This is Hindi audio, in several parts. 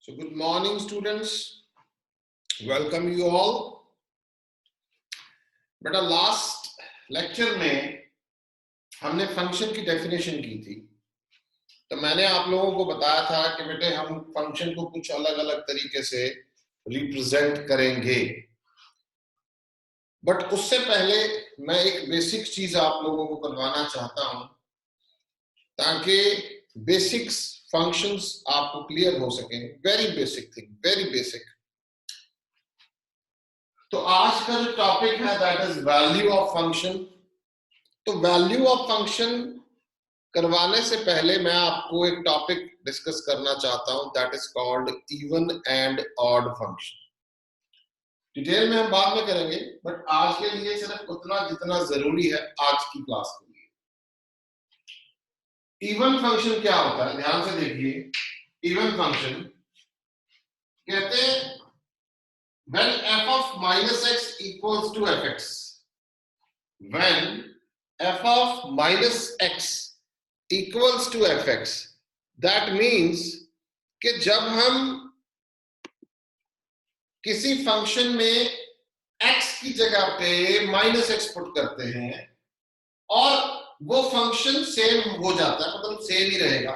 So good morning students, welcome you all. बेटा लास्ट लेक्चर में हमने फंक्शन की डेफिनेशन की थी। तो मैंने आप लोगों को बताया था कि बेटे हम फंक्शन को कुछ अलग अलग तरीके से रिप्रेजेंट करेंगे, बट उससे पहले मैं एक बेसिक चीज आप लोगों को करवाना चाहता हूं ताकि बेसिक्स फंक्शंस आपको क्लियर हो सके। Very basic thing, very basic. तो आज का जो टॉपिक है that is value of function. तो वैल्यू ऑफ फंक्शन करवाने से पहले मैं आपको एक टॉपिक डिस्कस करना चाहता हूं that is called even and odd function. Detail में हम बाद में करेंगे, बट आज के लिए सिर्फ उतना जितना जरूरी है आज की क्लास के लिए। इवन फंक्शन क्या होता है, ध्यान से देखिए। इवन फंक्शन कहते हैं when f of minus x equals to fx, when f of minus x equals to fx, that means कि जब हम किसी फंक्शन में x की जगह पे माइनस एक्स पुट करते हैं और वो फंक्शन सेम हो जाता है, मतलब सेम ही रहेगा,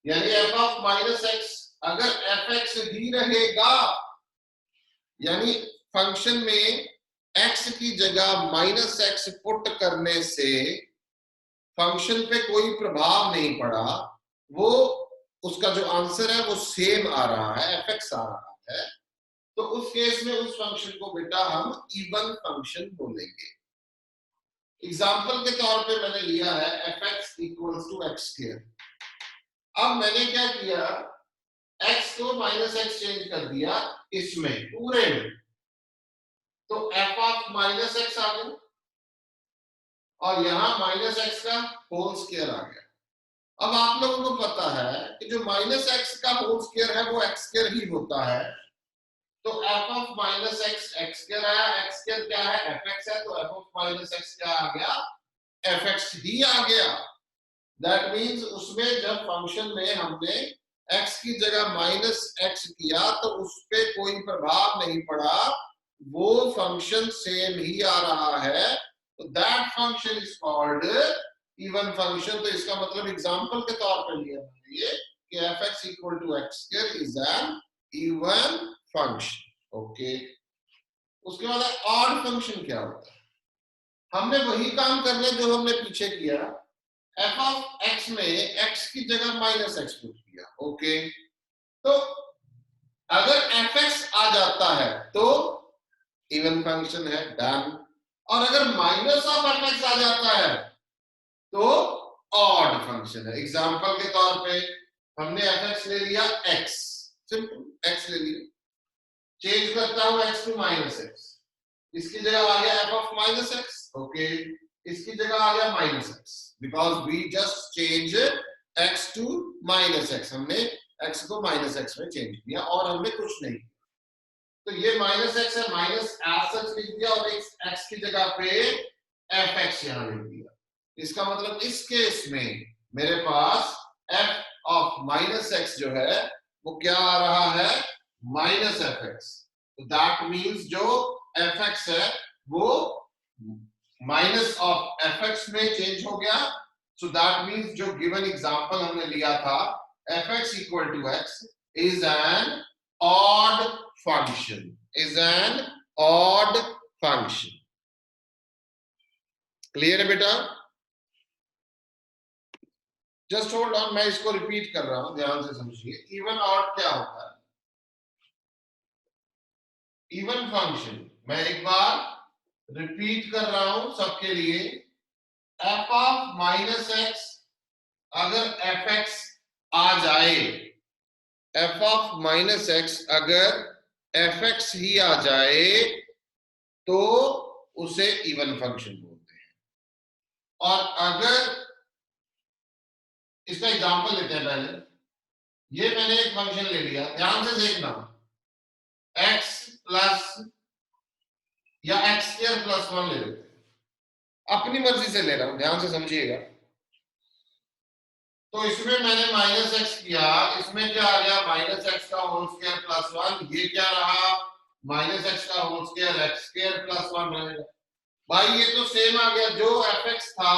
यानी f ऑफ माइनस एक्स अगर fx ही रहेगा, यानी फंक्शन में x की जगह माइनस एक्स पुट करने से फंक्शन पे कोई प्रभाव नहीं पड़ा, वो उसका जो आंसर है वो सेम आ रहा है, fx आ रहा है, तो उस केस में उस फंक्शन को बेटा हम इवन फंक्शन बोलेंगे। एग्जाम्पल के तौर पे मैंने लिया है fx equals to X square. अब मैंने क्या किया, x को माइनस एक्स चेंज कर दिया इसमें पूरे में, तो f ऑफ माइनस एक्स आ गया और यहां माइनस एक्स का होल स्क्वायर आ गया। अब आप लोगों को पता है कि जो माइनस एक्स का होल स्क्वायर है वो एक्स स्क्वायर ही होता है, तो f of minus x x square आया, एक्स स्क्वायर क्या है, fx है, तो f ऑफ माइनस एक्स क्या आ गया, fx ही आ गया। दैट मींस उसमें जब फंक्शन में हमने x की जगह माइनस एक्स किया तो उस पे कोई प्रभाव नहीं पड़ा, वो फंक्शन सेम ही आ रहा है, तो that function is called even function. तो इसका मतलब एग्जांपल के तौर पर लिया ये कि fx equal to X square is an even function. Okay, उसके बाद ऑड फंक्शन क्या होता है, हमने वही काम करना जो हमने पीछे किया, f ऑफ x में x की जगह माइनस एक्स पुट किया। ओके, तो अगर fx आ जाता है तो इवन फंक्शन है, डन। और अगर माइनस ऑफ fx आ जाता है तो ऑड फंक्शन है। एग्जांपल के तौर पे हमने fx ले लिया x, सिंपल x ले लिया, चेंज करता हूं x टू माइनस एक्स, इसकी जगह आ गया f of minus x. Okay, इसकी जगह आ गया minus x, because we just change x to minus x, हमने x को माइनस एक्स में चेंज किया और हमने कुछ नहीं किया। तो ये माइनस एक्स है, माइनस एज सच लिख दिया और x की जगह पे fx यहां लिख दिया। इसका मतलब इस केस में मेरे पास f ऑफ माइनस एक्स जो है वो क्या आ रहा है, माइनस fx। तो दैट मींस जो fx है वो माइनस ऑफ fx में चेंज हो गया। सो दैट मींस जो गिवन एग्जांपल हमने लिया था fx equal to x is an odd function, is an odd function. Clear है बेटा? जस्ट होल्ड ऑन, मैं इसको रिपीट कर रहा हूं, ध्यान से समझिए। इवन ऑड क्या होता है, इवन फंक्शन मैं एक बार रिपीट कर रहा हूं सबके लिए, f ऑफ माइनस एक्स अगर fx आ जाए, f ऑफ माइनस एक्स अगर fx ही आ जाए तो उसे इवन फंक्शन बोलते हैं। और अगर इसका एग्जांपल लेते हैं पहले, ये मैंने एक फंक्शन ले लिया, ध्यान से देखना, x प्लस या एक्स स्क्वायर प्लस 1 ले लेते हैं, अपनी मर्जी से ले रहा हूं, ध्यान से समझिएगा। तो इसमें मैंने माइनस एक्स किया, इसमें क्या आ गया माइनस एक्स का होल स्क्वायर प्लस वन, ये क्या रहा माइनस एक्स का whole square x square plus one रहेगा। भाई ये तो सेम आ गया, जो एफ एक्स था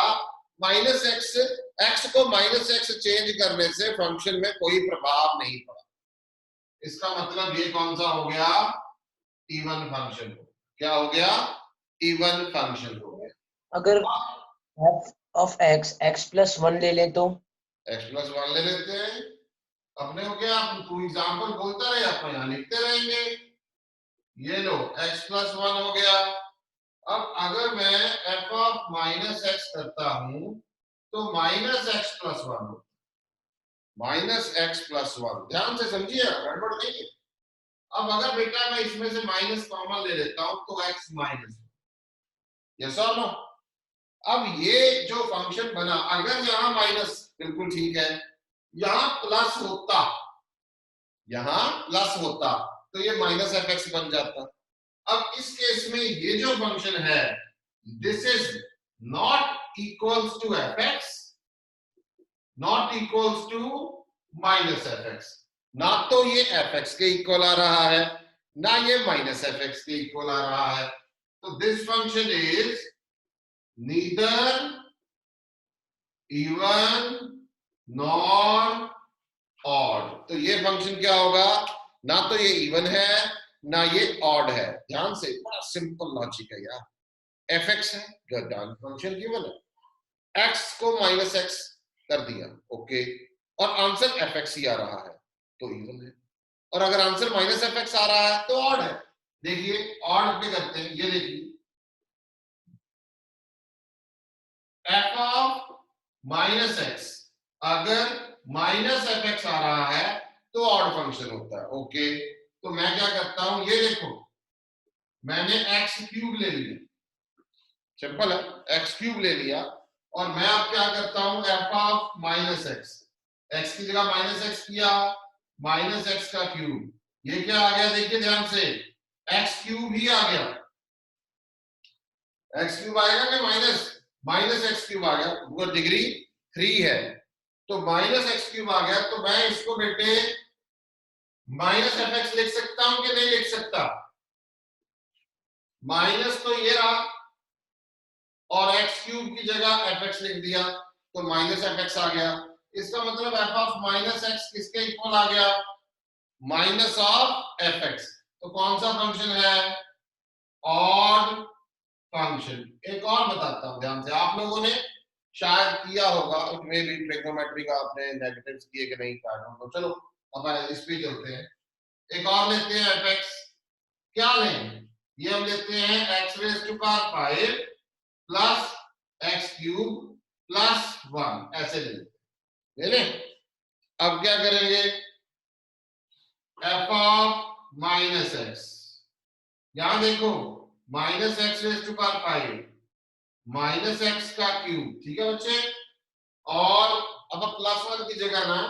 माइनस एक्स, एक्स को माइनस एक्स चेंज करने से फंक्शन में कोई प्रभाव नहीं पड़ा। इसका मतलब ये कौन सा हो गया, इवन फंक्शन हो। क्या हो गया, इवन फंक्शन हो गया। अगर f of x x plus one ले ले तो एक्स प्लस वन ले लेते हैं, अपने हो गया, तू एग्जाम्पल बोलता रहे, आप यहाँ लिखते रहेंगे। ये लो x प्लस वन हो गया। अब अगर मैं f ऑफ माइनस एक्स करता हूं तो माइनस एक्स प्लस वन हो, माइनस एक्स प्लस वन, ध्यान से समझिए गड़बड़ नहीं है। अब अगर बेटा मैं इसमें से माइनस कॉमन ले लेता हूं तो x माइनस, यस और नो। अब ये जो फंक्शन बना, अगर यहां माइनस बिल्कुल ठीक है, यहां प्लस होता, यहां प्लस होता तो ये माइनस एफ एक्स बन जाता। अब इस केस में ये जो फंक्शन है, this is not equals to f x, not equals to minus f x. ना तो ये एफ एक्स के इक्वल आ रहा है, ना ये माइनस एफ एक्स के इक्वल आ रहा है। तो this function is neither even nor odd. तो ये फंक्शन क्या होगा, ना तो ये इवन है ना ये ऑड है। ध्यान से, बड़ा सिंपल लॉजिक है यार। एफ एक्स है, फंक्शन गिवन है, एक्स को माइनस एक्स कर दिया, ओके, और आंसर एफ एक्स ही आ रहा है तो इवन है। और अगर आंसर माइनस एफ एक्स आ रहा है तो ऑड है। देखिए ऑड अपने करते हैं, ये देखिए एफ ऑफ माइनस एक्स, अगर माइनस एफ एक्स आ रहा है तो ऑड फंक्शन होता है, ओके। तो मैं क्या करता हूं, ये देखो मैंने एक्स क्यूब ले लिया, सिंपल है, एक्स क्यूब ले लिया, और मैं अब क्या करता हूं F of minus x, x की जगह माइनस एक्स किया, माइनस एक्स का क्यूब, ये क्या आ गया देखिए ध्यान से, एक्स क्यूब ही आ गया। एक्स क्यूब आएगा कि माइनस, माइनस एक्स क्यूब आ गया, वो डिग्री 3 है तो माइनस एक्स क्यूब आ गया। तो मैं इसको बेटे माइनस एफ एक्स लिख सकता हूं कि नहीं लिख सकता, माइनस तो ये रहा और एक्स क्यूब की जगह एफ एक्स लिख दिया तो माइनस एफ एक्स आ गया। इसका मतलब एफ ऑफ माइनस एक्स किसके इक्वल आ गया, माइनस ऑफ एफ एक्स। तो कौन सा फंक्शन है, ऑड फंक्शन। एक और बताता हूं ध्यान से, आप लोगों ने शायद किया होगा, इट भी ट्रिग्नोमेट्री का आपने नेगेटिव्स किए कि नहीं, तो चलो अब इस पे चलते हैं। एक और लेते हैं एफ एक्स, क्या लें, ये हम लेते हैं x raise to power 5 plus x cube plus 1, ऐसे ले लें। अब क्या करेंगे, एफ ऑफ माइनस एक्स, यहां देखो minus x raise to power 5 minus x का क्यूब, ठीक है बच्चे, और अब प्लस 1 की जगह ना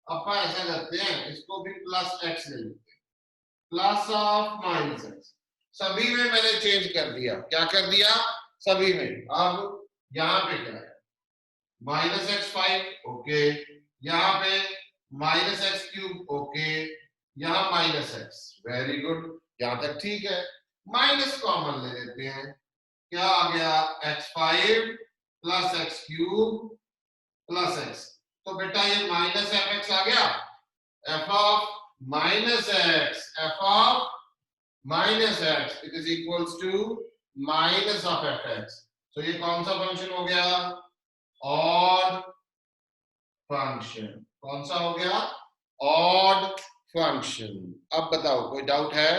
अपन ऐसा करते हैं, इसको भी प्लस एक्स ले लेते हैं, प्लस ऑफ माइनस एक्स। सभी में मैंने चेंज कर दिया, क्या कर दिया, सभी में। अब यहां पे क्या है, माइनस एक्स 5, ओके, यहां पे माइनस एक्स क्यूब, ओके, यहां माइनस एक्स, वेरी गुड, यहां तक ठीक है। माइनस कॉमन ले लेते हैं, क्या आ गया, x5 plus x cube plus x. तो बेटा ये माइनस एफ एक्स आ गया, f of minus x, f of minus x it is equals to minus of f x. तो ये कौन सा फंक्शन हो गया, ऑड फंक्शन। कौन सा हो गया, ऑड फंक्शन। अब बताओ कोई डाउट है,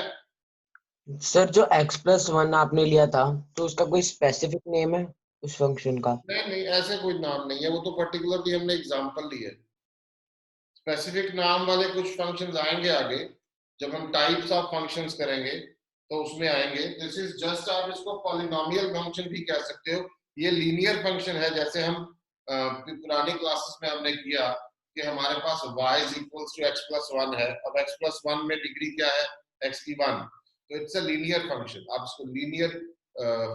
सर जो x प्लस वन आपने लिया था तो उसका कोई स्पेसिफिक नेम है उस फंक्शन का? नहीं नहीं ऐसे कोई नाम नहीं है, वो तो पर्टिकुलरली हमने एग्जांपल लिए, स्पेसिफिक नाम वाले कुछ फंक्शंस आएंगे आगे, जब हम टाइप्स ऑफ फंक्शंस करेंगे तो उसमें आएंगे। दिस इज जस्ट, आप इसको पॉलिनोमियल फंक्शन भी कह सकते हो, ये लीनियर फंक्शन है। जैसे हम पुरानी क्लासेस में हमने किया कि हमारे पास y is equals to x plus 1 है, अब x प्लस 1 में डिग्री क्या है, x की 1, तो इट्स अ लीनियर फंक्शन, आप इसको लीनियर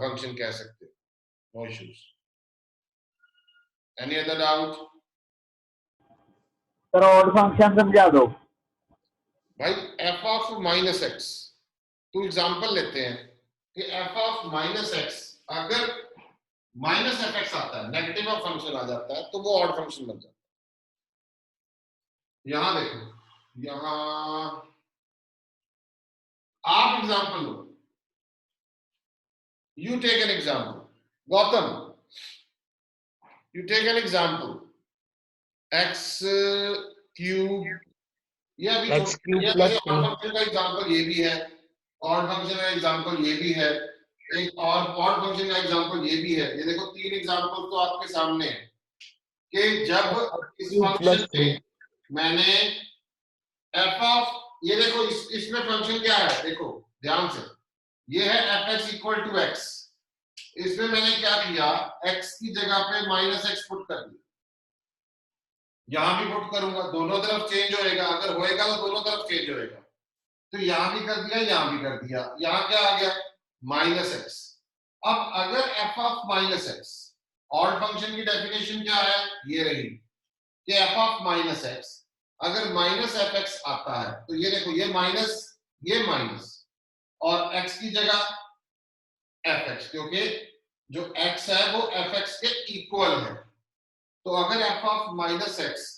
फंक्शन कह सकते हो, no issues. Any other doubt, sir odd function समझा दो। भाई एफ ऑफ माइनस एक्स, तो एग्जांपल लेते हैं कि एफ ऑफ माइनस एक्स अगर माइनस एफ एक्स आता है, नेगेटिव ऑफ फंक्शन आ जाता है, तो वो ऑड फंक्शन बन जाता है। यहां देखो, यहां आप एग्जांपल लो, you take an example, Gautam, you take an example x cube, ये अभी एक्स क्यूब ये प्लस ऑड फंक्शन का एग्जांपल ये भी है, ऑड फंक्शन का एग्जांपल ये भी है, एक और ऑड फंक्शन का एग्जांपल ये भी है। ये देखो तीन एग्जांपल तो आपके सामने है कि जब इस क्यूब प्लस फंक्शन में मैंने एफ ऑफ, ये देखो इसमें फंक्शन क्या है, देखो ध्यान से, ये है f x equal to x, इसमें मैंने क्या किया, एक्स की जगह पे माइनस एक्स पुट कर दिया, यहां भी पुट करूंगा, दोनों तरफ चेंज होएगा, अगर होएगा तो दोनों तरफ चेंज होएगा, तो यहां भी कर दिया, यहां भी कर दिया, यहां क्या आ गया, माइनस एक्स। अब अगर F of minus x, odd function की डेफिनेशन क्या है, ये रही कि एफ ऑफ माइनस एक्स अगर माइनस एफ एक्स आता है, तो ये देखो ये माइनस और एक्स की जगह एफ एक्स, क्योंकि जो एक्स है वो एफ एक्स के इक्वल है। तो अगर एफ ऑफ माइनस एक्स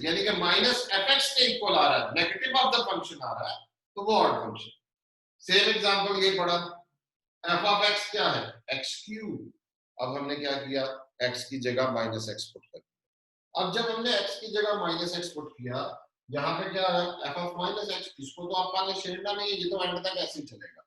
यानी कि माइनस एफ एक्स के इक्वल आ रहा है, नेगेटिव ऑफ द फंक्शन आ रहा है, तो वो ऑड फंक्शन। सेम एग्जांपल ये पढ़ा, एफ ऑफ एक्स क्या है, एक्स क्यूब, अब हमने क्या किया, एक्स की जगह माइनस एक्स पुट कर दिया। अब जब हमने एक्स की जगह माइनस एक्स पुट किया, यहाँ पे क्या है, एफ ऑफ माइनस एक्स, इसको तो आप ने छेड़ना नहीं है, ये तो एंड तक ऐसे ही चलेगा।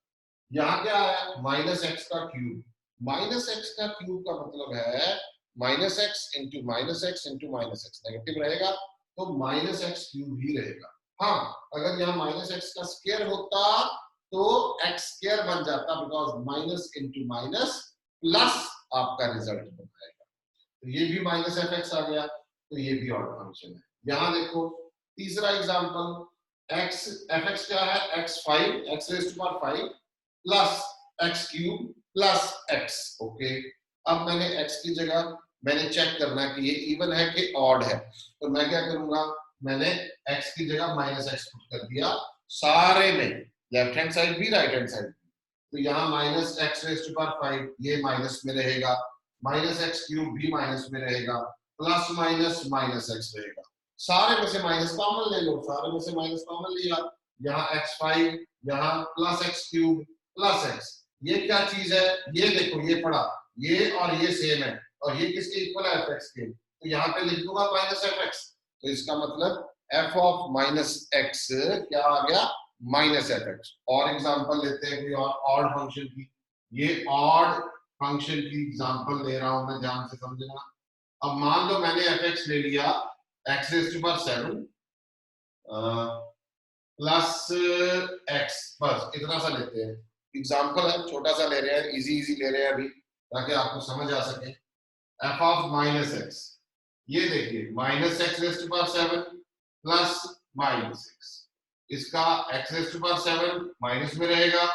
यहाँ क्या है, माइनस एक्स का क्यूब, माइनस एक्स का क्यूब का मतलब है minus x into minus x into minus x, negative रहेगा तो माइनस एक्स क्यूब ही रहेगा। हाँ, अगर यहाँ माइनस एक्स का स्क्वायर होता तो एक्स स्क्वायर बन जाता, because minus into minus plus आपका रिजल्ट बन जाएगा। तो ये भी माइनस एफ एक्स आ गया, तो ये भी ऑड फंक्शन है। यहाँ देखो तीसरा एग्जांपल, एक्स एफ एक्स क्या है, x 5, x raise to power 5 plus x cube plus x. Okay, अब मैंने एक्स की जगह मैंने चेक करना है कि ये इवन है कि ऑड है, तो मैं क्या करूंगा, मैंने एक्स की जगह माइनस एक्स पुट कर दिया सारे में, लेफ्ट हैंड साइड भी राइट हैंड साइड भी। तो यहाँ minus x raise to power 5 ये माइनस में रहेगा, माइनस एक्स क्यूब भी माइनस में रहेगा, प्लस माइनस माइनस एक्स रहेगा, सारे में से माइनस कॉमन ले लो, सारे में से माइनस कॉमन लिया, यहाँ x5, यहाँ plus x cube plus x, ये क्या चीज है, ये देखो ये पढ़ा, ये और ये सेम है, और ये किसके इक्वल है, एफ एक्स के, तो यहाँ पे लिख दूंगा माइनस एफ एक्स, तो इसका मतलब एफ ऑफ माइनस एक्स क्या आ गया, माइनस एफ एक्स। और एग्जांपल लेते हैं कोई और ऑड फंक्शन की, ये ऑड फंक्शन की एग्जांपल ले रहा हूं मैं, ध्यान से समझना। अब मान लो मैंने एफ एक्स ले लिया x raise to power 7 plus x, बस इतना सा लेते हैं, एग्जांपल है, छोटा सा ले रहे हैं, इजी ले रहे हैं अभी ताकि आपको समझ आ सके। एफ ऑफ माइनस एक्स, ये देखिए minus x raise to power 7 plus minus x, इसका x raise to power 7 minus में रहेगा,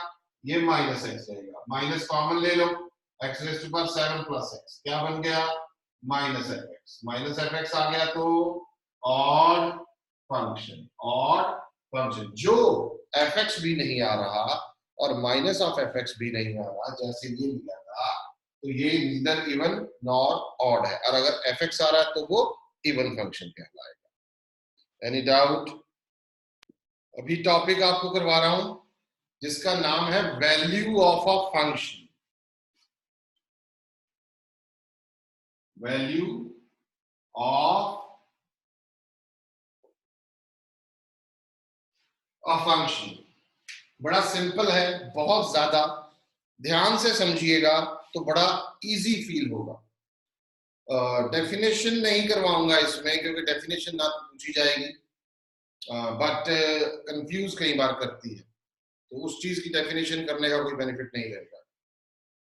ये माइनस एक्स रहेगा, माइनस कॉमन ले लो, x raise to power 7 plus x क्या बन गया, minus f x, minus f x आ गया, तो ऑड फंक्शन जो एफ एक्स भी नहीं आ रहा और माइनस ऑफ एफ एक्स भी नहीं आ रहा, जैसे ये मिला था, तो ये नीदर इवन नॉर ऑड है, और अगर एफ एक्स आ रहा है तो वो इवन फंक्शन कहलाएगा। Any doubt? अभी टॉपिक आपको करवा रहा हूं जिसका नाम है value of a function, value of a function. बड़ा सिंपल है, बहुत ज्यादा ध्यान से समझिएगा तो बड़ा इजी फील होगा। डेफिनेशन नहीं करवाऊंगा इसमें क्योंकि डेफिनेशन ना पूछी जाएगी, बट कंफ्यूज कई बार करती है, तो उस चीज की डेफिनेशन करने का कोई बेनिफिट नहीं रहेगा।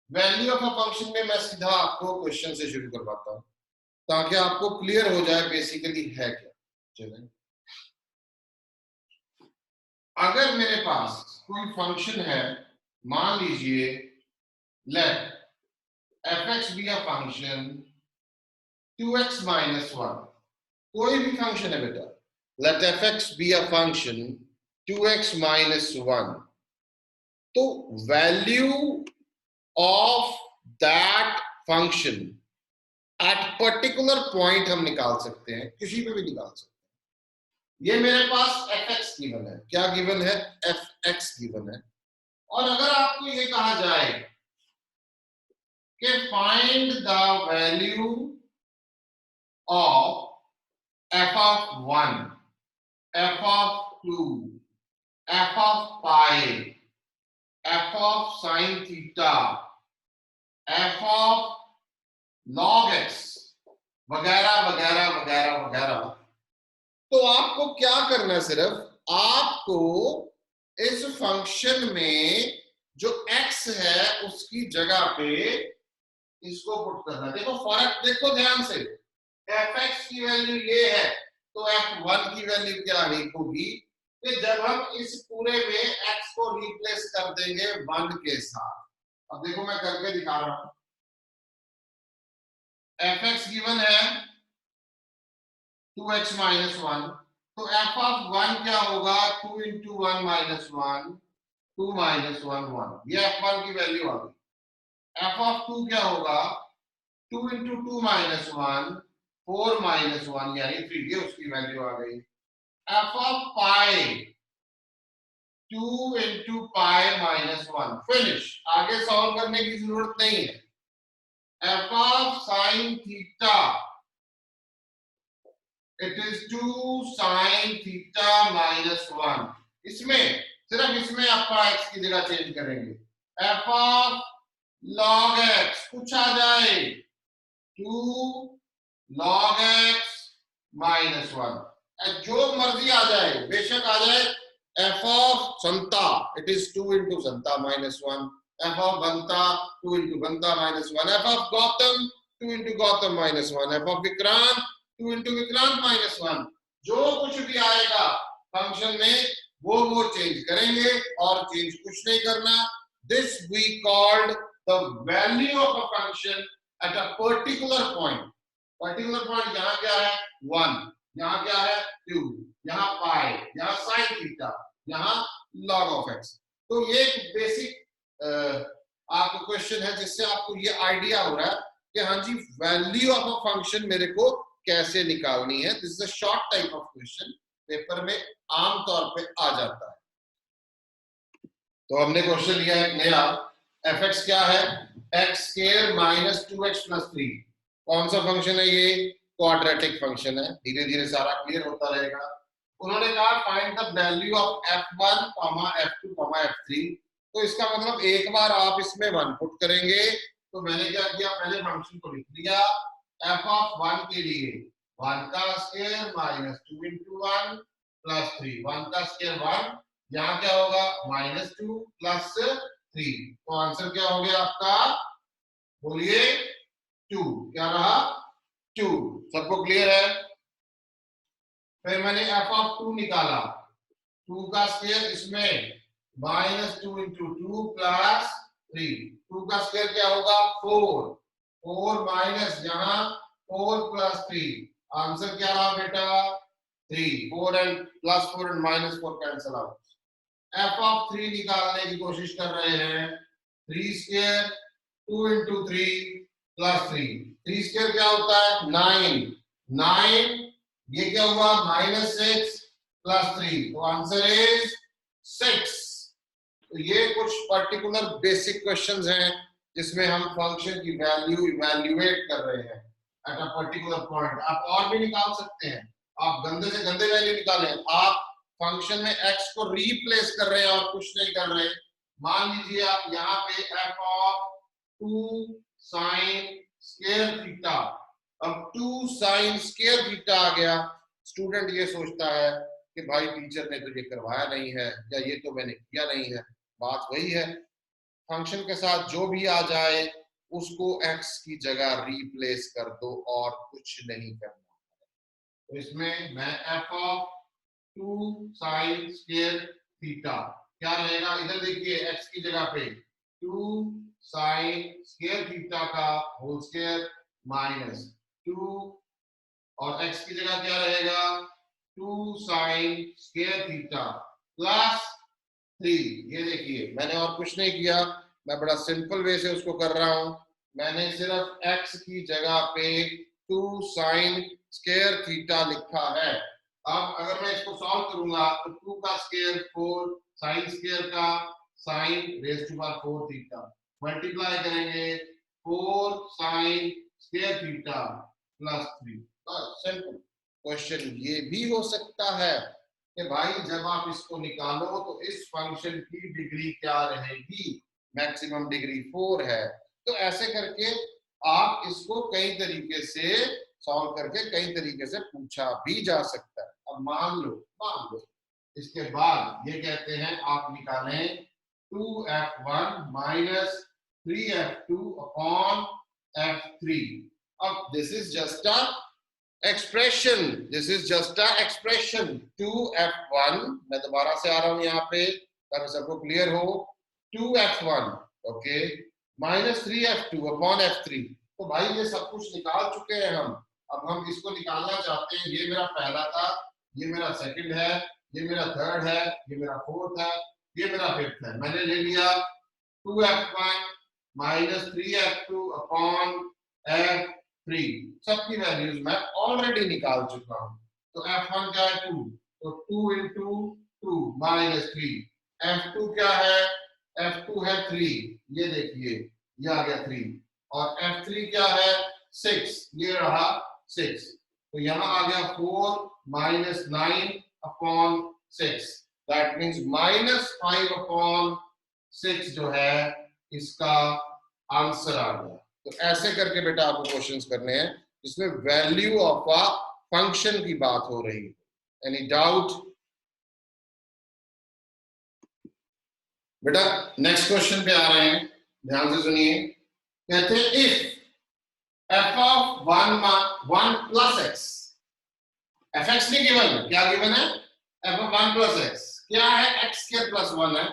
वैल्यू ऑफ अ फंक्शन में मैं सीधा आपको क्वेश्चन से शुरू करवाता हूं ताकि आपको क्लियर हो जाए बेसिकली है क्या। चलें, अगर मेरे पास कोई फंक्शन है, मान लीजिए let f x be a function 2x - 1, कोई भी फंक्शन है बेटा, let f x be a function 2x minus 1, तो value of that function at particular point हम निकाल सकते हैं, किसी पे भी निकाल सकते हैं। ये मेरे पास एफ एक्स गिवन है, क्या गिवन है, एफ एक्स गिवन है। और अगर आपको ये कहा जाए कि find the value of f of 1, f of 2, f of pi, f of sin theta, f of log x वगैरह वगैरह वगैरह वगैरह, तो आपको क्या करना है, सिर्फ आपको इस फंक्शन में जो x है उसकी जगह पे इसको पुट करना है। देखो फर्क देखो ध्यान से, एफ एक्स की वैल्यू ये है तो f1 की वैल्यू क्या होगी कि जब हम इस पूरे में x को रिप्लेस कर देंगे 1 के साथ। अब देखो मैं करके दिखा रहा हूं, एफ एक्स गिवन है 2x माइनस 1, तो f ऑफ 1 क्या होगा, 2 इंटू 1 माइनस 1, 2 माइनस 1 1, ये f1 की वैल्यू आ गई। f ऑफ 2 क्या होगा, 2 इंटू 2 माइनस 1, 4 माइनस 1 यानी 3, ये उसकी वैल्यू आ गई। f of pi 2 into pi minus 1, finish, आगे सॉल्व करने की जरूरत नहीं है। f of sine theta, it is 2 sine theta minus 1, इसमें सिर्फ इसमें आपका x की जगह चेंज करेंगे। f ऑफ log x कुछ आ जाए 2 log x माइनस 1, जो मर्जी आ जाए, बेशक आ जाए। f of Santa, it is 2 into Santa minus 1, f of Banta 2 into Banta minus 1, f of Gautam 2 into Gautam minus 1, f of Vikrant 2 into Vikrant minus 1, जो कुछ भी आएगा फंक्शन में वो चेंज करेंगे और चेंज कुछ नहीं करना। This we called the value of a function at a particular point. Particular point यहाँ क्या है 1, यहाँ क्या है 2, यहाँ पाई, यहाँ साइन थीटा, यहाँ लॉग ऑफ एक्स। तो ये एक बेसिक आपको क्वेश्चन है जिससे आपको ये आइडिया हो रहा है कि हाँ जी वैल्यू ऑफ अ फंक्शन मेरे को कैसे निकालनी है। This is a short type of question, paper में आमतौर पे आ जाता है। तो हमने क्वेश्चन लिया है नया, एफ एक्स क्या है, x square minus 2x plus 3, कौन सा फंक्शन है ये, क्वाड्रेटिक फंक्शन है। धीरे धीरे सारा क्लियर होता रहेगा। उन्होंने कहा find the value of f1, f2, f3, तो इसका मतलब एक बार आप इसमें 1 पुट करेंगे। तो मैंने क्या किया, पहले फंक्शन को लिख लिया, f ऑफ 1 के लिए 1 का स्क्वायर माइनस 2 इंटू 1 प्लस 3, 1 का स्क्वायर 1, यहाँ क्या होगा माइनस 2 प्लस 3, तो आंसर क्या हो गया आपका, बोलिए 2, क्या रहा 2। सबको क्लियर है। फिर मैंने f ऑफ 2 निकाला, 2 का स्क्वायर इसमें माइनस 2 इंटू 2 प्लस 3, 2 का स्क्वायर क्या होगा 4, 4 माइनस यहाँ 4 प्लस 3, आंसर क्या रहा बेटा 3, 4 and plus 4 and minus 4 cancel out. f of 3 निकालने की कोशिश कर रहे हैं, 3 स्क्वायर 2 इंटू 3 प्लस 3, 3 स्क्वायर क्या होता है 9, 9 ये क्या हुआ माइनस 6 प्लस 3, तो आंसर इज 6। तो ये कुछ पर्टिकुलर बेसिक क्वेश्चंस हैं जिसमें हम फंक्शन की वैल्यू इवैल्यूएट कर रहे हैं एट अ पर्टिकुलर पॉइंट। आप और भी निकाल सकते हैं, आप गंदे से गंदे वैल्यू निकालें, आप फंक्शन में x को रिप्लेस कर रहे हैं और कुछ नहीं कर रहे। मान लीजिए आप यहाँ पे f of 2 sine square theta, अब 2 साइन स्क्वायर थीटा आ गया। स्टूडेंट ये सोचता है कि भाई टीचर ने तो ये करवाया नहीं है या ये तो मैंने किया नहीं है। बात वही है, फंक्शन के साथ जो भी आ जाए उसको x की जगह रिप्लेस कर दो और कुछ नहीं करना। तो इसमें मैं f of 2 sine square theta क्या रहेगा, इधर देखिए x की जगह पे 2 साइन स्क्वायर थीटा का होल स्क्वायर माइनस 2 और x की जगह क्या रहेगा 2 sin स्क्वायर थीटा प्लस 3। ये देखिए मैंने और कुछ नहीं किया, मैं बड़ा सिंपल वे से उसको कर रहा हूं। मैंने सिर्फ x की जगह पे 2 sin स्क्वायर थीटा लिखा है। अब अगर मैं इसको सॉल्व करूंगा तो 2 का स्क्वायर 4, sin स्क्वायर का sin raise to power 4 theta, multiply करेंगे 4 sin square theta plus 3। Simple question ये भी हो सकता है कि भाई जब आप इसको निकालो तो इस फंक्शन की डिग्री क्या रहेगी, मैक्सिमम डिग्री 4 है। तो ऐसे करके आप इसको कई तरीके से सॉल्व करके कई तरीके से पूछा भी जा सकता है। अब मान लो इसके बाद ये कहते हैं आप निकालें 2f1 minus 3f2 upon f3। अब this is just a expression, this is just a expression 2f1। मैं दोबारा से आ रहा हूं यहाँ पे ताकि सबको क्लियर हो। 2f1 okay minus 3f2 upon f3। तो भाई ये सब कुछ निकाल चुके हैं हम। अब हम इसको निकालना चाहते हैं। ये मेरा पहला था, ये मेरा सेकंड है, ये मेरा थर्ड है, ये मेरा फोर्थ है, ये मेरा फिफ्थ है। मैंने ले लिया 2f1 minus 3f2 upon f3। सबकी वैल्यूज मैं ऑलरेडी निकाल चुका हूं। तो f1 क्या है 2, तो 2 इंटू 2 माइनस 3। f2 क्या है, f2 है 3, ये देखिए ये आ गया 3। और f3 क्या है 6, ये रहा 6। तो यहां आ गया 4 minus 9 upon 6, that means minus 5 upon 6 जो है इसका आंसर आ गया। तो ऐसे करके बेटा आपको क्वेश्चंस करने हैं जिसमें वैल्यू ऑफ अ फंक्शन की बात हो रही है। एनी डाउट बेटा? नेक्स्ट क्वेश्चन पे आ रहे हैं, ध्यान से सुनिए। कहते हैं if f of 1 plus x, fx नहीं गिवन, क्या गिवन है f of 1 plus x, क्या है x स्क्वायर प्लस 1 है,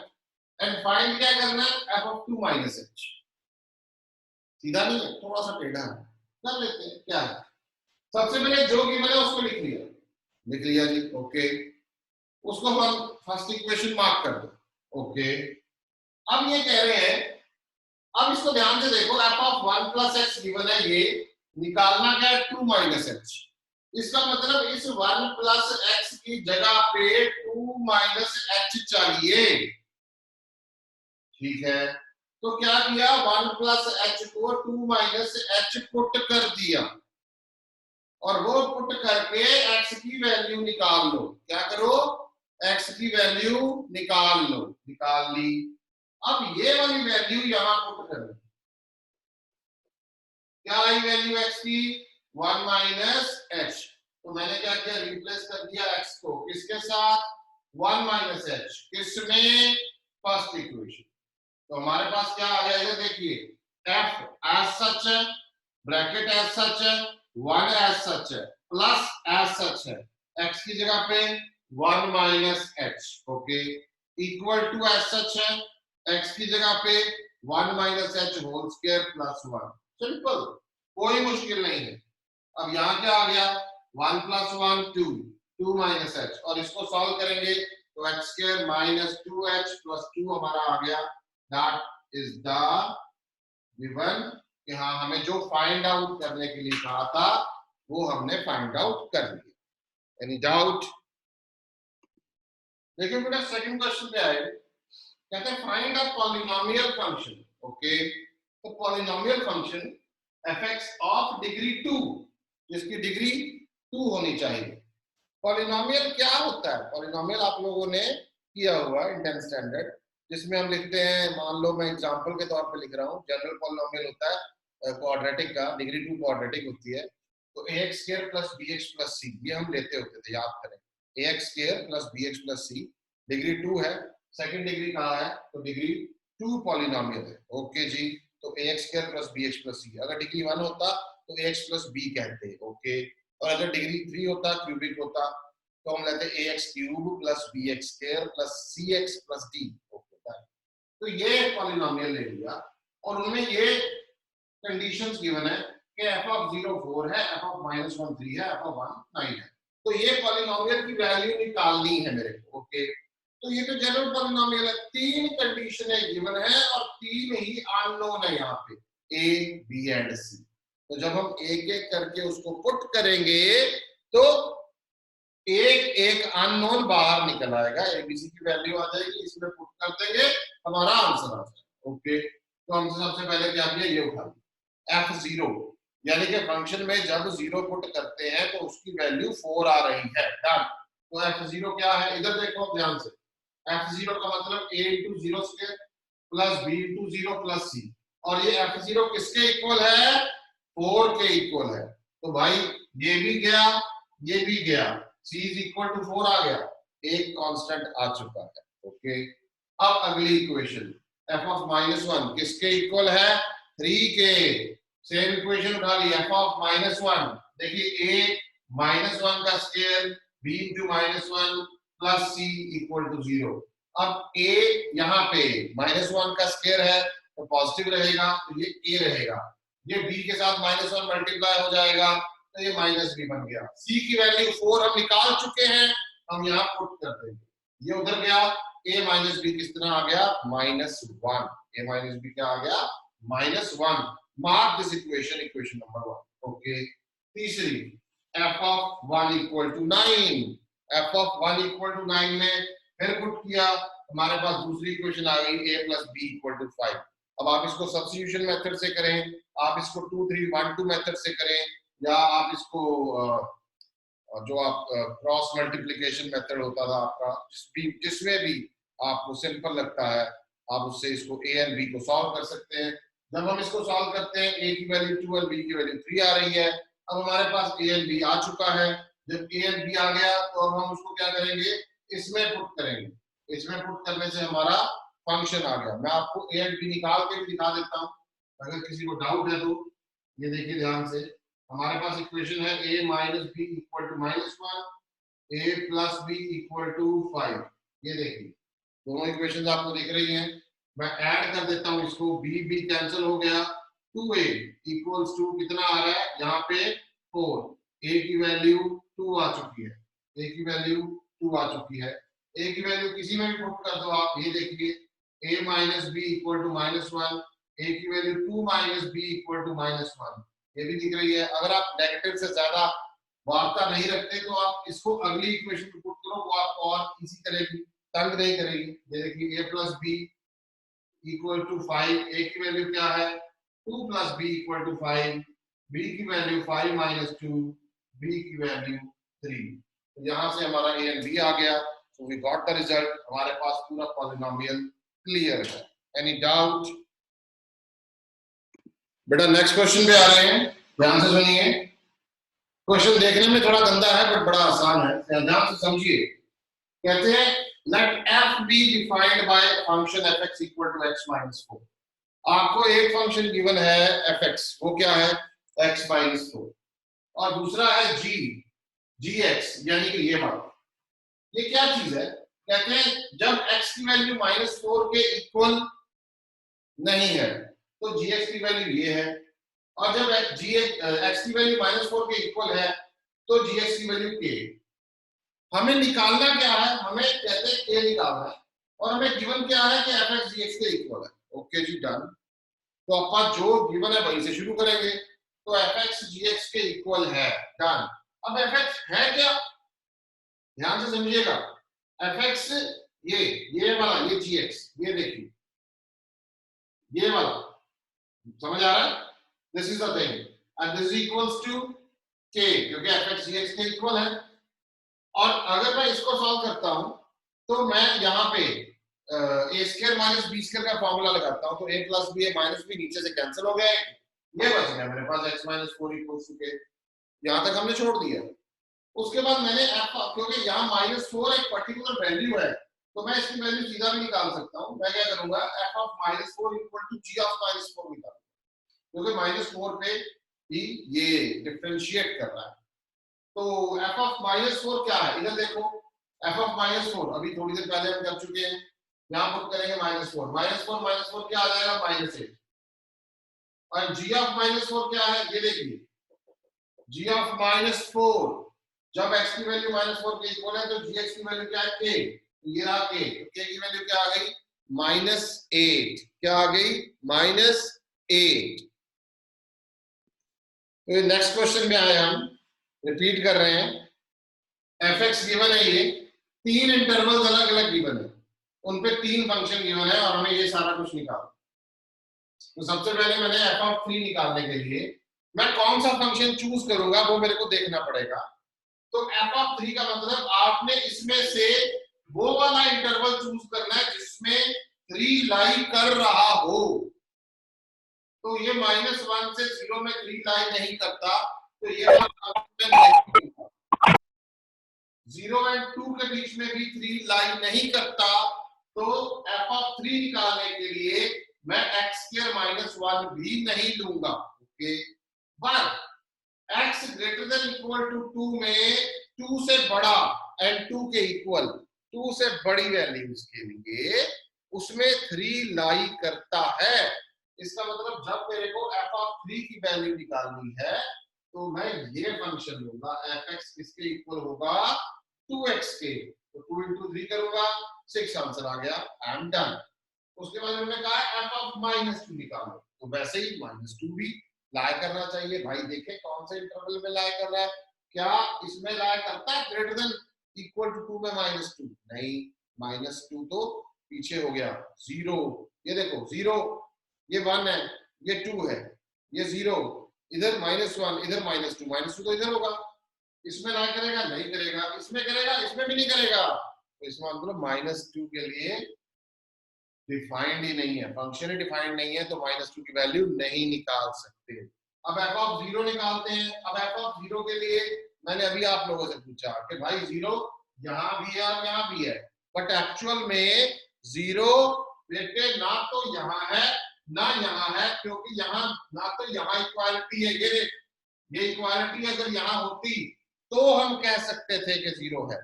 एंड फाइंड क्या करना है f of 2 minus h। सीधा नहीं है, थोड़ा सा टेढ़ा है, कर लेते हैं। क्या है सबसे पहले जो गिवन है उसको लिख लिया जी, ओके। उसको हम फर्स्ट इक्वेशन मार्क कर दो, ओके। अब ये कह रहे हैं, अब इसको ध्यान से देखो, f of 1 plus x given है, ये निकालना क्या है 2 minus h। इसका मतलब इस 1 plus x की जगह पे 2 minus h चाहिए, ठीक है। तो क्या किया 1 plus h को 2 minus h पुट कर दिया, और वो पुट करके x की वैल्यू निकाल लो। क्या करो, x की वैल्यू निकाल लो, निकाल ली। अब ये वाली वैल्यू यहां पुट कर लो, क्या आई वैल्यू x की 1 माइनस h। तो मैंने क्या किया, रिप्लेस कर दिया x को किसके साथ 1 माइनस h, किसमें फर्स्ट इक्वेशन। तो हमारे पास क्या आ गया, इधर देखिए f एज सच है, ब्रैकेट एज सच है, 1 एज सच है, प्लस एज सच है, x की जगह पे 1 minus h, okay, equal to as such है, x की जगह पे 1 minus h whole square plus 1। Simple, कोई मुश्किल नहीं है। अब यहाँ क्या आ गया 1 प्लस 1 2, 2 माइनस h, और इसको सॉल्व करेंगे तो x square minus 2h plus 2 हमारा आ गया। दैट इज द गिवन कि हाँ हमें जो फाइंड आउट करने के लिए कहा था वो हमने फाइंड आउट कर लिया। Any doubt? देखिए बेटा सेकंड क्वेश्चन पे आए, कहते हैं find a polynomial function, okay. तो polynomial function fx of degree 2, जिसकी डिग्री 2 होनी चाहिए। पॉलिनोमियल क्या होता है, पॉलिनोमियल आप लोगों ने किया हुआ है इंटेंस स्टैंडर्ड, जिसमें हम लिखते हैं, मान लो मैं एग्जांपल के तौर पे लिख रहा हूँ, जनरल पॉलिनोमियल होता है क्वाड्रेटिक का, डिग्री 2 क्वाड्रेटिक होती है। तो ax square plus bx plus c, ये हम लेते होते थे, याद करें, ax square plus bx plus c, degree 2 है, सेकंड डिग्री कहाँ है, तो डिग्री 2 पॉलिनोमियल है, ओके जी। तो ax square plus bx plus c, अगर डिग्री 1 होता तो ax प्लस b कहते, ओके। और अगर डिग्री 3 होता, क्यूबिक होता, तो हम लेते ax cube plus bx square plus cx plus d, okay. तो ये पॉलिनोमियल ले लिया और उनमें ये कंडीशंस गिवन है कि f(0) 4 है, f(-1) 3 है, f(1) 9 है। तो ये पॉलिनोमियल की वैल्यू निकालनी है मेरे को। ओके, तो ये तो जनरल पॉलिनोमियल है, 3 कंडीशनें गिवन है और 3 ही अननोन है यहाँ पे, a, b एंड c। तो जब हम एक एक करके उसको पुट करेंगे तो एक एक अननोन बाहर निकल आएगा, एबीसी की वैल्यू आ जाएगी, इसमें पुट कर देंगे, हमारा आंसर आ जाएगा। ओके, तो हमसे सबसे पहले क्या किया, ये उठा लिया f(0), यानी कि फंक्शन में जब 0 पुट करते हैं तो उसकी वैल्यू 4 आ रही है। डन। तो f(0) क्या है, इधर देखो ध्यान से, f(0) का मतलब a × 0 square plus b × 0 plus c, और ये f(0) किसके इक्वल है, 4 के इक्वल है। तो भाई ये भी गया, ये भी गया, c = 4 आ गया, एक कांस्टेंट आ चुका है। ओके, अब अगली इक्वेशन f(-1) किसके इक्वल है, 3 के। सेम इक्वेशन उठा ली, f(-1), देखिए a-1 का स्क्वायर b × -1 प्लस c = 0। अब a यहाँ पे -1 का स्क्वायर है तो पॉजिटिव रहेगा, तो ये a रहेगा, ये b के साथ -1 मल्टीप्लाई हो जाएगा तो ये -b बन गया। c की वैल्यू 4 हम निकाल चुके हैं, हम यहाँ पुट कर देंगे, ये उधर गया, a - b किस तरह आ गया, -1, a - b क्या आ गया, -1। Mark this equation, equation number 1। Okay, तीसरी f(1) = 9, f(1) = 9 में फिर पुट किया, हमारे पास दूसरी इक्वेशन आ गई, a + b = 5। अब आप इसको सब्स्टिट्यूशन मेथड से करें, आप इसको 2 3 1 2 मेथड से करें, या आप इसको जो आप क्रॉस मल्टीप्लिकेशन मेथड होता था आपका, जिसमें भी आपको सिंपल लगता है आप उससे इसको a और b को सॉल्व कर सकते हैं। जब हम इसको सॉल्व करते हैं, a की वैल्यू 2 और b की वैल्यू 3 आ रही है। अब हमारे पास a और b आ चुका है, जब a और b आ गया तो अब हम उसको क्या करेंगे, इसमें पुट करेंगे। इसमें पुट करने से हमारा फंक्शन आ गया। मैं आपको a और b निकाल के भी दिखा देता हूँ, अगर किसी को डाउट है तो। ये देखिए ध्यान से, हमारे पास इक्वेशन है a - b = -1, a + b = 5। ये देखिए दोनों इक्वेशंस आपको दिख रही हैं। मैं ऐड कर देता हूं इसको, b कैंसिल हो गया, 2a = कितना आ रहा है यहाँ पे 4, a की वैल्यू 2 आ चुकी है, a की वैल्यू 2 आ चुकी है। a की वैल्यू किसी में भी पुट कर दो आप, ये देखिए a - b = -1, a की वैल्यू 2 - b = -1, ये भी दिख रही है। अगर आप नेगेटिव से ज्यादा वार्ता नहीं रखते तो आप इसको अगली इक्वेशन में पुट करो, वो आपको और इसी करेगी, तंग नहीं करेगी। ये देखिए a + b = 5, a की वैल्यू क्या है 2 + b = 5, b की वैल्यू 5 - 2, b की वैल्यू 3। तो यहाँ से हमारा a और b आ गया। So we got the result, हमारे पास पूरा पॉलिनोमियल क्लियर है। Any doubt? बेटा नेक्स्ट क्वेश्चन पे आ रहे हैं, ध्यान से सुनिए। क्वेश्चन देखने में थोड़ा गंदा है बट बड़ा आसान है, ध्यान से समझिए। कहते हैं let f be defined by function fx = x - 4। आपको एक फंक्शन गिवन है fx, वो क्या है x - 4, और दूसरा है gx, यानी कि ये वाला। ये क्या चीज है, कहते हैं जब x की वैल्यू -4 के इक्वल नहीं है तो gx की वैल्यू ये है, और जब x की वैल्यू -4 के इक्वल है तो gx की वैल्यू k। हमें निकालना क्या है, हमें कहते हैं k निकालना है, और हमें गिवन क्या है कि fx gx के इक्वल है। ओके जी, डन। तो अपन जो गिवन है वहीं से शुरू करेंगे। तो fx gx के इक्वल है, डन। अब fx है क्या, ध्यान से समझिएगा। fx ये वाला, ये gx, ये देखिए ये वाला, समझ आ रहा है, this is the thing, and this equals to k, क्योंकि fx gx के इक्वल है। और अगर मैं इसको सॉल्व करता हूं तो मैं यहाँ पे a² - b² का फॉर्मूला लगाता हूं, तो a + b - b नीचे से कैंसिल हो गया, ये बच गया मेरे पास x - 4 = k। यहाँ तक हमने छोड़ दिया। उसके बाद मैंने क्योंकि यहाँ -4 एक पर्टिकुलर वैल्यू है तो मैं इसकी वैल्यू सीधा भी निकाल सकता हूँ। मैं क्या करूंगा, f(-4) = g(-4) निकालूंगा, क्योंकि -4 पे ही ये डिफरेंशिएट कर रहा है। तो f(-4) क्या है, इधर देखो, f(-4) अभी थोड़ी देर पहले हम कर चुके हैं, यहाँ पुट करेंगे -4 क्या आ जाएगा, -8। और g ऑफ -4 क्या है, ये देखिए g ऑफ -4, जब x की वैल्यू -4 के इक्वल है तो gx की वैल्यू क्या है, k, ये रहा k, तो k की वैल्यू क्या आ गई, -8, क्या आ गई, -8। तो नेक्स्ट क्वेश्चन में आए हम, रिपीट कर रहे हैं, fx गिवन है, ये 3 इंटरवल्स अलग अलग गिवन है, उन पे 3 फंक्शन गिवन है और हमें ये सारा कुछ निकालना। तो सबसे पहले मैंने f(3) निकालने के लिए मैं कौन सा फंक्शन चूज करूंगा वो मेरे को देखना पड़ेगा। तो f(3) का मतलब आपने इसमें से वो वाला इंटरवल चूज करना है जिसमें 3 लाई कर रहा हो। तो ये -1 से 0 में 3 लाई नहीं करता, तो ये 0 और 2 के बीच में भी 3 लाई नहीं करता। तो f(3) निकालने के लिए मैं x² -1 भी नहीं लूंगा। Okay, but x greater than equal to 2 में 2 से बड़ा एंड 2 के इक्वल, 2 से बड़ी वैल्यूज के लिए उसमें 3 लाई करता है। इसका मतलब जब मेरे को f(3) की वैल्यू निकालनी है तो मैं ये फंक्शन लूंगा, fx किसके इक्वल होगा, 2x के, तो 2 into 3 करूंगा, 6 आंसर आ गया, आई एम डन। उसके बाद हमने कहा f(-2) निकालो, तो वैसे ही -2 भी लाई करना चाहिए। भाई देखें कौन से इंटरवल में लाई कर रहा है, क्या इसमें लाई करता है ग्रेटर देन इक्वल टू 2 में -2, नहीं, -2 तो पीछे हो गया, 0, ये देखो 0, ये 1 है, ये 2 है, ये 0, इधर -1, इधर -2 तो इधर होगा, इसमें लाई करेगा, नहीं करेगा, इसमें करेगा, इसमें भी नहीं करेगा, तो इसमें मतलब -2 के लिए डिफाइंड ही नहीं है, फंक्शन ही डिफाइंड नहीं है, तो -2 की वैल्यू नहीं निकाल सकते। अब f(0) निकालते हैं। अब f(0) के लिए मैंने अभी आप लोगों से पूछा कि भाई 0 यहाँ भी है और यहाँ भी है, बट एक्चुअल में 0 बेटे ना तो यहाँ है ना यहाँ है, क्योंकि यहाँ ना तो यहाँ इक्वालिटी है, ये इक्वालिटी अगर यहाँ होती तो हम कह सकते थे कि 0 है,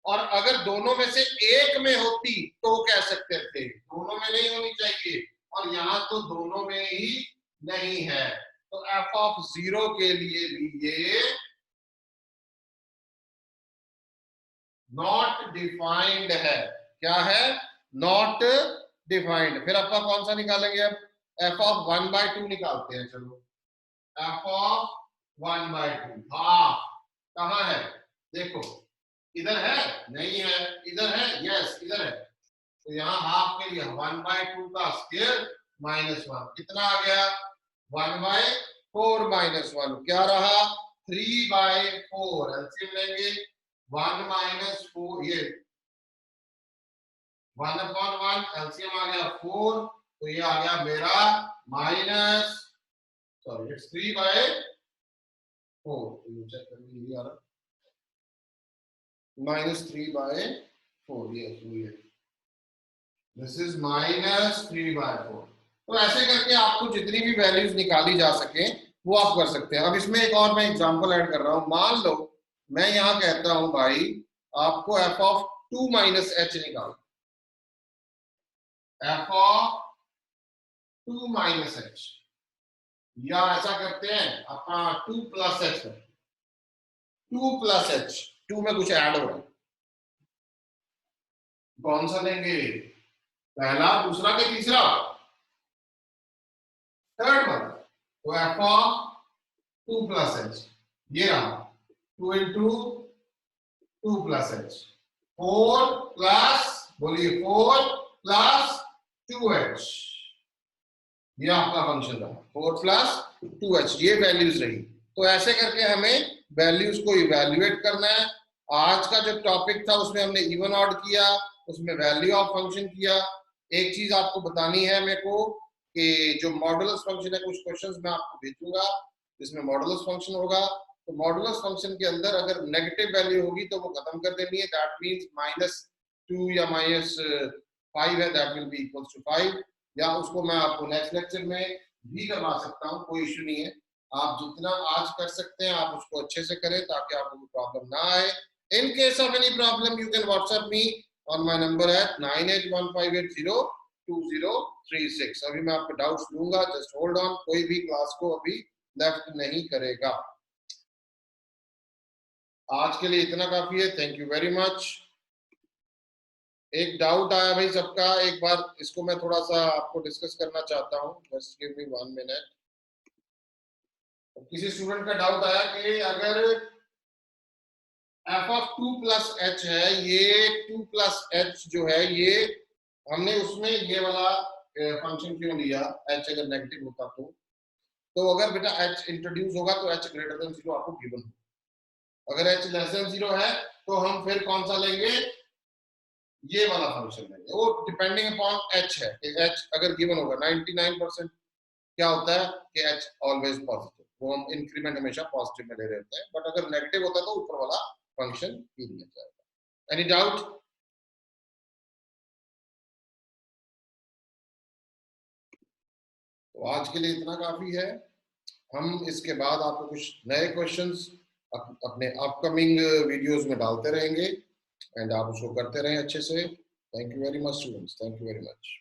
और अगर दोनों में से एक में होती तो कह सकते थे, दोनों में नहीं होनी चाहिए, और यहाँ तो दोनों में ही नहीं है, तो f(0) के लिए भी ये नॉट डिफाइंड है। क्या है, नॉट डिफाइंड। फिर आपका कौन सा निकालेंगे, अब f(1/2) निकालते हैं। चलो f(1/2), हाँ कहाँ है, देखो इधर है, नहीं है, इधर है, यस इधर है, तो यहाँ हाफ के लिए 1/2 का स्क्वायर -1 कितना आ गया, 1/4 -1 क्या रहा, 3/4, एलसीएम लेंगे 1 - 4, ये 1/1 एलसीएम आ गया 4, तो ये आ गया मेरा इट्स 3/4, चेक कर लीजिए यार, -3/4, ये दिस इज -3/4। तो ऐसे करके आपको जितनी भी वैल्यूज निकाली जा सके वो आप कर सकते हैं। अब इसमें एक और मैं एग्जांपल ऐड कर रहा हूं, मान लो मैं यहां कहता हूं भाई आपको f(2 - h) निकालो, f(2 - h), या ऐसा करते हैं अपना 2 + h, 2 + h, 2 में कुछ ऐड हो रहा है, कौन सा लेंगे, पहला, दूसरा के तीसरा, थर्ड वाला, तो f(2 + h) ये रहा, 2 into 2 + h, 4 प्लस, बोलिए 4 + 2h, ये आपका फंक्शन रहा, 4 + 2h, ये वैल्यूज रही। तो ऐसे करके हमें वैल्यूज को इवैल्यूएट करना है। आज का जो टॉपिक था उसमें हमने इवन ऑड किया, उसमें वैल्यू ऑफ फंक्शन किया। एक चीज आपको बतानी है मेरे को कि जो मॉडुलस फंक्शन है, कुछ क्वेश्चंस मैं आपको भेजूंगा जिसमें मॉडुलस फंक्शन होगा, तो मॉडुलस फंक्शन के अंदर अगर नेगेटिव वैल्यू होगी तो वो खत्म कर देनी है, दैट मींस -2 या -5 है, that will be equals to 5, या उसको मैं आपको नेक्स्ट लेक्चर में भी करवा सकता हूँ, कोई इश्यू नहीं है। आप जितना आज कर सकते हैं आप उसको अच्छे से करें ताकि आपको प्रॉब्लम ना आए। In case of any problem you can WhatsApp me on my number at 981580 2036। अभी मैं आपके डाउट्स लूंगा, जस्ट होल्ड ऑन, कोई भी क्लास को अभी लेफ्ट नहीं करेगा। आज के लिए इतना काफी है, थैंक यू वेरी मच। एक डाउट आया भाई सबका, एक बार इसको मैं थोड़ा सा आपको डिस्कस करना चाहता हूँ, जस्ट गिव मी 1 मिनट। किसी स्टूडेंट का डाउट आया कि अगर f ऑफ 2 प्लस एच है, ये 2 प्लस एच जो है, ये हमने उसमें ये वाला फंक्शन क्यों लिया, h अगर नेगेटिव होता तो अगर बेटा h इंट्रोड्यूस होगा तो h ग्रेटर देन 0 आपको गिवन होगा। अगर h लेस देन 0 है तो हम फिर कौन सा लेंगे, ये वाला फंक्शन लेंगे। वो डिपेंडिंग अपॉन h है कि h अगर गिवन होगा 99% क्या होता है कि h ऑलवेज पॉजिटिव, वो हम इंक्रीमेंट हमेशा पॉजिटिव में ले रहे होते हैं, बट अगर नेगेटिव होता तो ऊपर वाला फंक्शन ही लिया जाएगा। Any doubt? तो आज के लिए इतना काफी है। हम इसके बाद आपको कुछ नए क्वेश्चंस अपने अपकमिंग वीडियोस में डालते रहेंगे एंड आप उसको करते रहें अच्छे से। Thank you very much students, thank you very much.